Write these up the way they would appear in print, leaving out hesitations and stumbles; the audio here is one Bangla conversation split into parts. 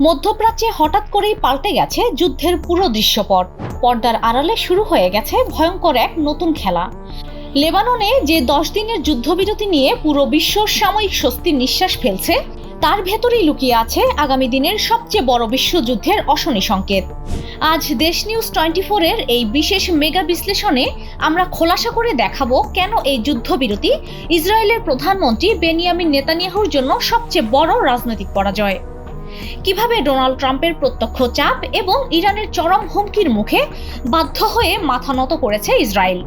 মধ্যপ্রাচ্যে হঠাৎ করেই পাল্টে গেছে যুদ্ধের পুরো দৃশ্যপট। পর্দার আড়ালে শুরু হয়ে গেছে ভয়ঙ্কর এক নতুন খেলা। লেবাননে যে 10 দিনের যুদ্ধবিরতি নিয়ে পুরো বিশ্ব সাময়িক স্বস্তির নিঃশ্বাস ফেলছে, তার ভেতরেই লুকিয়ে আছে আগামী দিনের সবচেয়ে বড় বিশ্বযুদ্ধের অশনি সংকেত। আজ দেশ নিউজ 24 এর এই বিশেষ মেগা বিশ্লেষণে আমরা খোলাসা করে দেখাবো কেন এই যুদ্ধবিরতি ইসরায়েলের প্রধানমন্ত্রী বেনিয়ামিন নেতানিয়াহুর জন্য সবচেয়ে বড় রাজনৈতিক পরাজয়। কিভাবে ডোনাল্ড ট্রাম্পের প্রত্যক্ষ চাপ এবং ইরানের চরম হুমকির মুখে বাধ্য হয়ে মাথা নত করেছে ইসরায়েল।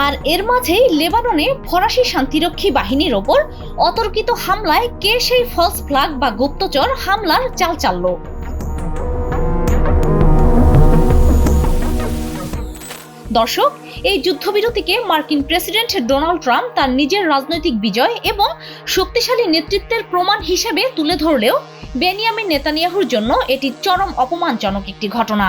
আর এর মাঝেই লেবাননে ফরাসি শান্তিরক্ষী বাহিনীর ওপর অতর্কিত হামলায় কে সেই ফলস ফ্ল্যাগ বা গুপ্তচর হামলার চাল চালল। দর্শক, এই যুদ্ধবিরতিকে মার্কিন প্রেসিডেন্ট ডোনাল্ড ট্রাম্প তার নিজের রাজনৈতিক বিজয় এবং শক্তিশালী নেতৃত্বের প্রমাণ হিসেবে তুলে ধরলেও বেনিয়ামিন নেতানিয়াহুর জন্য এটি চরম অপমানজনক একটি ঘটনা।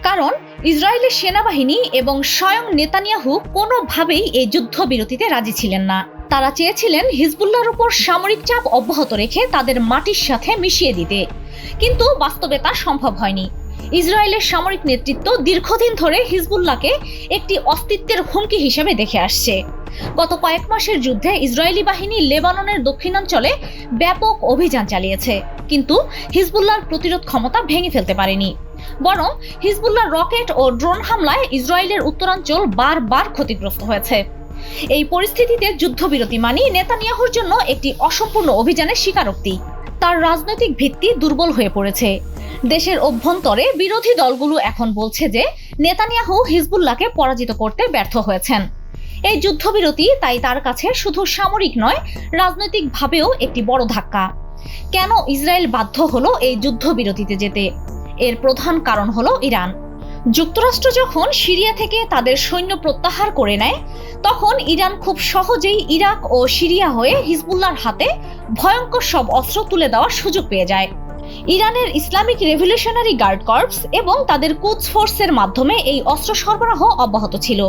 কারণ ইসরায়েলের সেনাবাহিনী এবং স্বয়ং নেতানিয়াহু কোনোভাবেই এই যুদ্ধবিরতিতে রাজি ছিলেন না। তারা চেয়েছিলেন হিজবুল্লাহর উপর সামরিক চাপ অব্যাহত রেখে তাদের মাটির সাথে মিশিয়ে দিতে, কিন্তু বাস্তবে তা সম্ভব হয়নি। ইসরায়েলের সামরিক নেতৃত্ব দীর্ঘদিন ধরে হিজবুল্লাহকে একটি অস্তিত্বের হুমকি হিসেবে দেখে আসছে। গত কয়েক মাসের যুদ্ধে ইসরায়েলি বাহিনী লেবাননের দক্ষিণাঞ্চলে ব্যাপক অভিযান চালিয়েছে, কিন্তু হিজবুল্লাহর প্রতিরোধ ক্ষমতা ভেঙে ফেলতে পারেনি। বরং হিজবুল্লাহর রকেট ও ড্রোন হামলায় ইসরায়েলের উত্তরাঞ্চল বারবার ক্ষতিগ্রস্ত হয়েছে। এই পরিস্থিতিতে যুদ্ধবিরতি মানে নেতানিয়াহুর জন্য একটি অসম্পূর্ণ অভিযানের স্বীকারোক্তি। তার রাজনৈতিক ভিত্তি দুর্বল হয়ে পড়েছে। দেশের অভ্যন্তরে বিরোধী দলগুলো এখন বলছে যে নেতানিয়াহু হিজবুল্লাহকে পরাজিত করতে ব্যর্থ হয়েছেন। এই যুদ্ধবিরতি তাই তার কাছে শুধু সামরিক নয়, রাজনৈতিকভাবেও একটি বড় ধাক্কা। কেন ইসরায়েল বাধ্য হলো এই যুদ্ধবিরতিতে যেতে? এর প্রধান কারণ হলো ইরান। যুক্তরাষ্ট্র যখন সিরিয়া থেকে তাদের সৈন্য প্রত্যাহার করে নেয়, তখন ইরান খুব সহজেই ইরাক ও সিরিয়া হয়ে হিজবুল্লাহর হাতে ভয়ঙ্কর সব অস্ত্র তুলে দেওয়ার সুযোগ পেয়ে যায়। ইরানের ইসলামিক রেভলিউশনারি গার্ড কর্পস এবং তাদের কুদস ফোর্সের মাধ্যমে এই অস্ত্র সরবরাহ অব্যাহত ছিল।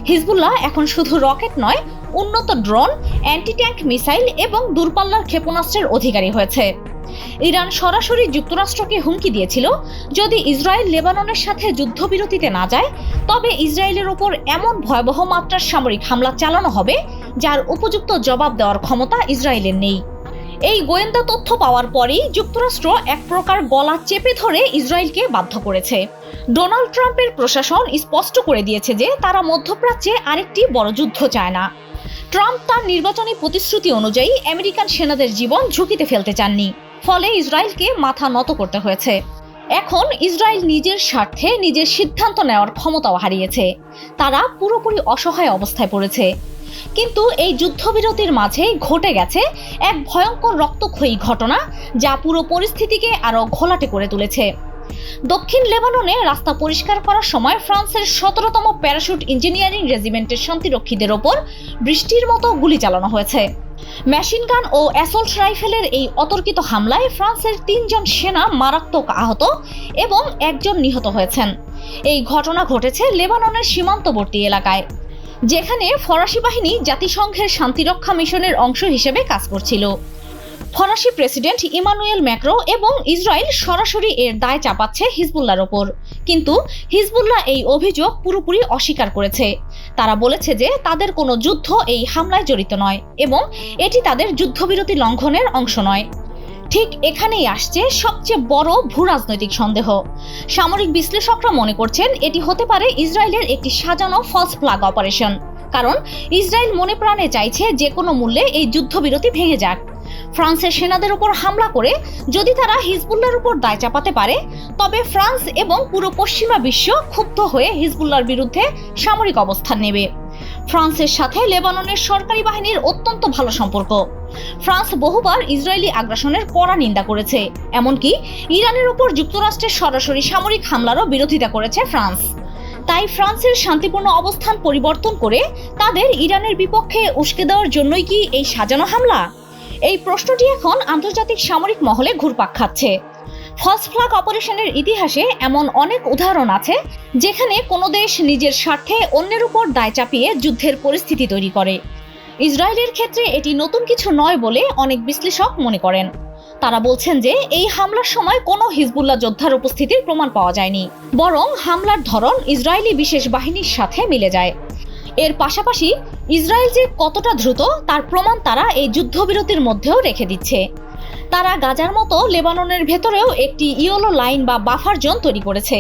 হিজবুল্লাহ এখন শুধু রকেট নয়, উন্নত ড্রোন, অ্যান্টি ট্যাঙ্ক মিসাইল এবং দূরপাল্লার ক্ষেপণাস্ত্রের অধিকারী হয়েছে। ইরান সরাসরি যুক্তরাষ্ট্রকে হুমকি দিয়েছিল, যদি ইসরায়েল লেবাননের সাথে যুদ্ধবিরতিতে না যায়, তবে ইসরায়েলের উপর এমন ভয়াবহ মাত্রার সামরিক হামলা চালানো হবে যার উপযুক্ত জবাব দেওয়ার ক্ষমতা ইসরায়েলের নেই। এই গোয়েন্দা তথ্য পাওয়ার পরেই যুক্তরাষ্ট্র এক প্রকার গলা চেপে ধরে ইসরায়েলকে বাধ্য করেছে। ডোনাল্ড ট্রাম্পের প্রশাসন স্পষ্ট করে দিয়েছে যে তারা মধ্যপ্রাচ্যে আরেকটি বড় যুদ্ধ চায় না। ট্রাম্প তার নির্বাচনী প্রতিশ্রুতি অনুযায়ী আমেরিকান সেনাদের জীবন ঝুঁকিতে ফেলতে চাননি, ফলে ইসরায়েলকে মাথা নত করতে হয়েছে। এখন ইসরায়েল নিজের স্বার্থে নিজের সিদ্ধান্ত নেওয়ার ক্ষমতাও হারিয়েছে। তারা পুরোপুরি অসহায় অবস্থায় পড়েছে। কিন্তু এই যুদ্ধবিরতির মাঝেই ঘটে গেছে এক ভয়ঙ্কর রক্তক্ষয়ী ঘটনা, যা পুরো পরিস্থিতিকে আরো ঘোলাটে করে তুলেছে। দক্ষিণ লেবাননে রাস্তা পরিষ্কার করার সময় ফ্রান্সের 17তম প্যারাশুট ইঞ্জিনিয়ারিং রেজিমেন্টের শান্তিরক্ষীদের ওপর বৃষ্টির মতো গুলি চালানো হয়েছে। মেশিন গান ও অ্যাসল্ট রাইফেলের এই অতর্কিত হামলায় ফ্রান্সের 3 জন সেনা মারাত্মক আহত এবং 1 জন নিহত হয়েছেন। এই ঘটনা ঘটেছে লেবাননের সীমান্তবর্তী এলাকায়, যেখানে ফরাসি বাহিনী জাতিসংঘের শান্তিরক্ষা মিশনের অংশ হিসেবে কাজ করছিল। ফরাসি প্রেসিডেন্ট ইমানুয়েল ম্যাক্রো এবং ইসরায়েল সরাসরি এর দায় চাপাচ্ছে হিজবুল্লাহর ওপর, কিন্তু হিজবুল্লাহ এই অভিযোগ পুরোপুরি অস্বীকার করেছে। তারা বলেছে যে তাদের কোনো যুদ্ধ এই হামলায় জড়িত নয় এবং এটি তাদের যুদ্ধবিরতি লঙ্ঘনের অংশ নয়। ঠিক এখানেই আসছে সবচেয়ে বড় ভূরাজনৈতিক সন্দেহ। সামরিক বিশ্লেষকরা মনে করছেন এটি হতে পারে ইসরায়েলের একটি সাজানো ফলস ফ্ল্যাগ অপারেশন, কারণ ইসরায়েল মনে প্রাণে চাইছে যে কোনো মূল্যে এই যুদ্ধবিরতি ভেঙে যাক। ফ্রান্সের সেনাদের উপর হামলা করে যদি তারা হিজবুল্লাহর উপর দায় চাপাতে পারে, তবে ফ্রান্স এবং পুরো পশ্চিমা বিশ্ব ক্ষুব্ধ হয়ে হিজবুল্লাহর বিরুদ্ধে সামরিক অবস্থান নেবে। ফ্রান্সের সাথে লেবাননের সরকারি বাহিনীর অত্যন্ত ভালো সম্পর্ক। ফ্রান্স বহুবার ইসরায়েলি আগ্রাসনের কড়া নিন্দা করেছে, এমনকি ইরানের উপর যুক্তরাষ্ট্রের সরাসরি সামরিক হামলারও বিরোধিতা করেছে ফ্রান্স। তাই ফ্রান্সের শান্তিপূর্ণ অবস্থান পরিবর্তন করে তাদের ইরানের বিপক্ষে উস্কে দেওয়ার জন্যই কি এই সাজানো হামলা? এই প্রশ্নটি এখন আন্তর্জাতিক সামরিক মহলে ঘুরপাক খাচ্ছে। ফলস ফ্ল্যাগ অপারেশনের ইতিহাসে এমন অনেক উদাহরণ আছে যেখানে কোনো দেশ নিজের স্বার্থে অন্যের উপর দায় চাপিয়ে যুদ্ধের পরিস্থিতি তৈরি করে। ইসরায়েলের ক্ষেত্রে এটি নতুন কিছু নয় বলে অনেক বিশ্লেষক মনে করেন। তারা বলছেন যে এই হামলার সময় কোনো হিজবুল্লাহ যোদ্ধার উপস্থিতির প্রমাণ পাওয়া যায়নি, বরং হামলার ধরন ইসরায়েলি বিশেষ বাহিনীর সাথে মিলে যায়। এর পাশাপাশি ইসরায়েল যে কতটা দ্রুত তার প্রমাণ তারা এই যুদ্ধবিরতির মধ্যেও রেখে দিচ্ছে। তারা গাজার মতো লেবাননের ভেতরেও একটি ইয়েলো লাইন বা বাফার জোন তৈরি করেছে।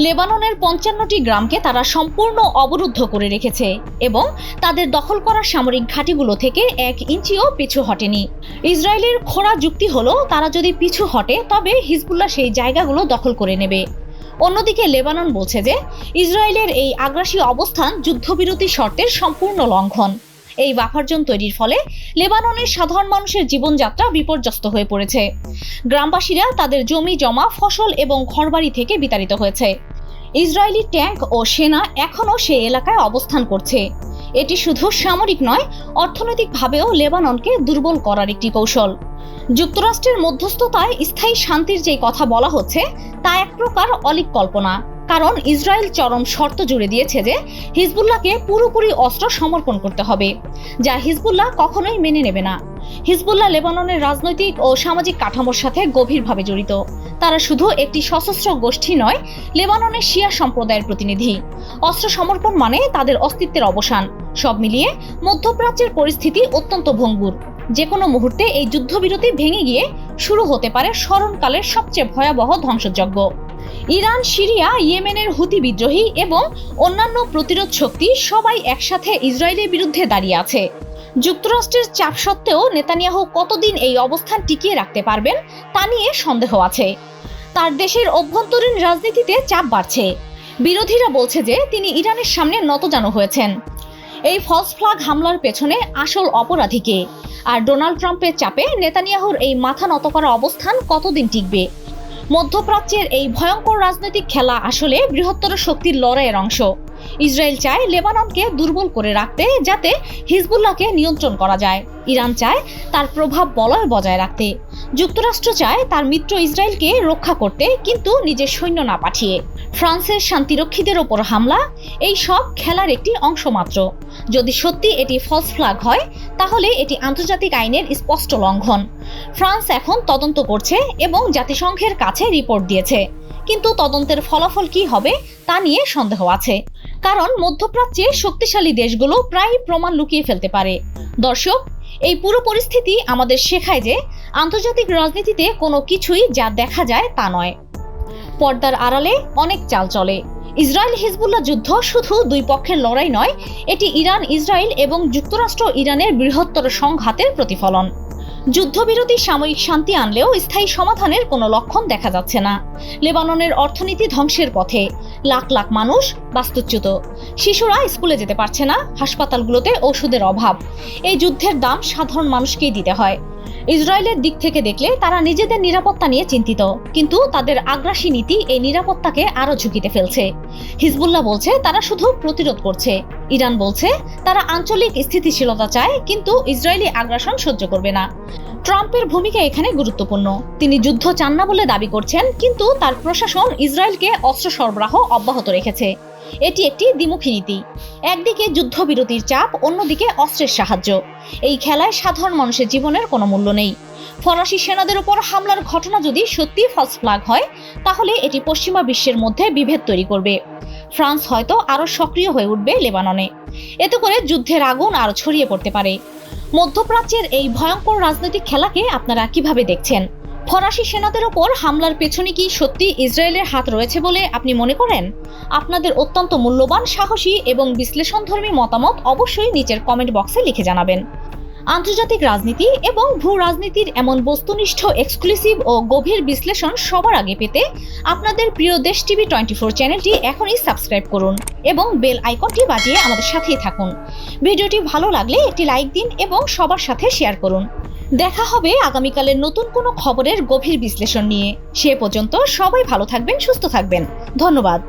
লেবাননের ৫৫টি গ্রামকে তারা সম্পূর্ণ অবরুদ্ধ করে রেখেছে এবং তাদের দখল করা সামরিক ঘাঁটিগুলো থেকে ১ ইঞ্চিও পিছু হটেনি। ইসরায়েলের খোঁড়া যুক্তি হলো তারা যদি পিছু হটে তবে হিজবুল্লাহ সেই জায়গাগুলো দখল করে নেবে। অন্যদিকে লেবানন বলছে যে ইসরায়েলের এই আগ্রাসী অবস্থান যুদ্ধবিরতি শর্তের সম্পূর্ণ লঙ্ঘন। এই বাফার জোন তৈরির ফলে লেবাননের সাধারণ মানুষের জীবনযাত্রা বিপর্যস্ত হয়ে পড়েছে। গ্রামবাসীরা তাদের জমি জমা, ফসল এবং ঘরবাড়ি থেকে বিতাড়িত হয়েছে। ইসরায়েলি ট্যাঙ্ক ও সেনা এখনও সেই এলাকায় অবস্থান করছে। এটি শুধু সামরিক নয়, অর্থনৈতিকভাবেও লেবাননকে দুর্বল করার একটি কৌশল। যুক্তরাষ্ট্রের মধ্যস্থতায় স্থায়ী শান্তির যে কথা বলা হচ্ছে তা এক প্রকার অলীক কল্পনা, কারণ ইসরায়েল চরম শর্ত জুড়ে দিয়েছে যে হিজবুল্লাহকে পুরোপুরি অস্ত্র সমর্পণ করতে হবে, যা হিজবুল্লাহ কখনোই মেনে নেবে না। হিজবুল্লাহ লেবাননের রাজনৈতিক ও সামাজিক কাঠামোর সাথে গভীরভাবে জড়িত। তারা শুধু একটি সশস্ত্র গোষ্ঠী নয়, লেবাননের শিয়া সম্প্রদায়ের প্রতিনিধি। অস্ত্র সমর্পণ মানে তাদের অস্তিত্বের অবসান। সব মিলিয়ে মধ্যপ্রাচ্যের পরিস্থিতি অত্যন্ত ভঙ্গুর। যে কোনো মুহূর্তে এই যুদ্ধবিরতি ভেঙে গিয়ে শুরু হতে পারে স্মরণকালের সবচেয়ে ভয়াবহ ধ্বংসযজ্ঞ। ইরান, সিরিয়া, ইয়েমেনের হুতি বিদ্রোহী এবং অন্যান্য প্রতিরোধ শক্তি সবাই একসাথে ইসরায়েলের বিরুদ্ধে দাঁড়িয়ে আছে। যুক্তরাষ্ট্রের চাপ সত্ত্বেও নেতানিয়াহু কতদিন এই অবস্থান টিকিয়ে রাখতে পারবেন তা নিয়ে সন্দেহ আছে। তার দেশের অভ্যন্তরীণ রাজনীতিতে চাপ বাড়ছে। বিরোধীরা বলছে যে তিনি ইরানের সামনে নতজানু হয়েছেন। এই ফলস ফ্ল্যাগ হামলার পেছনে আসল অপরাধী কে? আর ডোনাল্ড ট্রাম্পের চাপে নেতানিয়াহুর এই মাথা নত করা অবস্থান কতদিন টিকবে? মধ্যপ্রাচ্যের এই ভয়ঙ্কর রাজনৈতিক খেলা আসলে বৃহত্তর শক্তির লড়াইয়ের অংশ। ইসরায়েল চায় লেবাননকে দুর্বল করে রাখতে, যাতে হিজবুল্লাহকে নিয়ন্ত্রণ করা যায়। ইরান চায় তার প্রভাব বলয় বজায় রাখতে। যুক্তরাষ্ট্র চায় তার মিত্র ইসরায়েলকে রক্ষা করতে, কিন্তু নিজের সৈন্য না পাঠিয়ে। ফ্রান্সের শান্তিরক্ষীদের ওপর হামলা এই সব খেলার একটি অংশ মাত্র। যদি সত্যি এটি ফলস ফ্ল্যাগ হয় তাহলে এটি আন্তর্জাতিক আইনের স্পষ্ট লঙ্ঘন। ফ্রান্স এখন তদন্ত করছে এবং জাতিসংঘের কাছে রিপোর্ট দিয়েছে, কিন্তু তদন্তের ফলাফল কি হবে তা নিয়ে সন্দেহ আছে, কারণ মধ্যপ্রাচ্যে শক্তিশালী দেশগুলো প্রায় প্রমাণ লুকিয়ে ফেলতে পারে। দর্শক, এই পুরো পরিস্থিতি আমাদের শেখায় যে আন্তর্জাতিক রাজনীতিতে কোনো কিছুই যা দেখা যায় তা নয়। পর্দার আড়ালে অনেক চাল চলে। ইসরায়েল হিজবুল্লাহ যুদ্ধ শুধু দুই পক্ষের লড়াই নয়, এটি ইরান, ইসরায়েল এবং যুক্তরাষ্ট্র ইরানের বৃহত্তর সংঘাতের প্রতিফলন। যুদ্ধবিরতি সাময়িক শান্তি আনলেও স্থায়ী সমাধানের কোনো লক্ষণ দেখা যাচ্ছে না। লেবাননের অর্থনীতি ধ্বংসের পথে, লাখ লাখ মানুষ বাস্তুচ্যুত, শিশুরা স্কুলে যেতে পারছে না, হাসপাতালগুলোতে ওষুধের অভাব। এই যুদ্ধের দাম সাধারণ মানুষকেই দিতে হয়। ইসরায়েলের দিক থেকে দেখলে তারা নিজেদের নিরাপত্তা নিয়ে চিন্তিত, কিন্তু তাদের আগ্রাসী নীতি এই নিরাপত্তাকে আরো ঝুঁকিতে ফেলছে। হিজবুল্লাহ বলছে তারা শুধু প্রতিরোধ করছে। ইরান বলছে তারা আঞ্চলিক স্থিতিশীলতা চায়, কিন্তু ইসরায়েলি আগ্রাসন সহ্য করবে না। ট্রাম্পের ভূমিকা এখানে গুরুত্বপূর্ণ। তিনি যুদ্ধ চান না বলে দাবি করছেন, কিন্তু তার প্রশাসন ইসরায়েলকে অস্ত্র সরবরাহ অব্যাহত রেখেছে। এটি একটি দ্বিমুখী নীতি। একদিকে যুদ্ধবিরতির চাপ, অন্যদিকে অস্ত্রের সাহায্য। এই খেলায় সাধারণ মানুষের জীবনের কোনো মূল্য নেই। ফরাসি সেনাদের উপর হামলার ঘটনা যদি সত্যি ফলস ফ্ল্যাগ হয় তাহলে এটি পশ্চিমা বিশ্বের মধ্যে বিভেদ তৈরি করবে। ফ্রান্স হয়তো আরো সক্রিয় হয়ে উঠবে লেবাননে। এতে করে যুদ্ধের আগুন আরো ছড়িয়ে পড়তে পারে। মধ্যপ্রাচ্যের এই ভয়ঙ্কর রাজনৈতিক খেলাকে আপনারা কিভাবে দেখছেন? ফরাসি সেনাদের ওপর হামলার পেছনে কি সত্যি ইসরায়েলের হাত রয়েছে বলে আপনি মনে করেন? আপনাদের অত্যন্ত মূল্যবান, সাহসী এবং বিশ্লেষণধর্মী মতামত অবশ্যই নিচের কমেন্ট বক্সে লিখে জানাবেন। আন্তর্জাতিক রাজনীতি এবং ভূ রাজনীতির এমন বস্তুনিষ্ঠ, এক্সক্লুসিভ ও গভীর বিশ্লেষণ সবার আগে পেতে আপনাদের প্রিয় দেশ টিভি 24 চ্যানেলটি এখনই সাবস্ক্রাইব করুন এবং বেল আইকনটি বাজিয়ে আমাদের সাথেই থাকুন। ভিডিওটি ভালো লাগলে একটি লাইক দিন এবং সবার সাথে শেয়ার করুন। দেখা হবে আগামীকালের নতুন কোনো খবরের গভীর বিশ্লেষণ নিয়ে। সে পর্যন্ত সবাই ভালো থাকবেন, সুস্থ থাকবেন। ধন্যবাদ।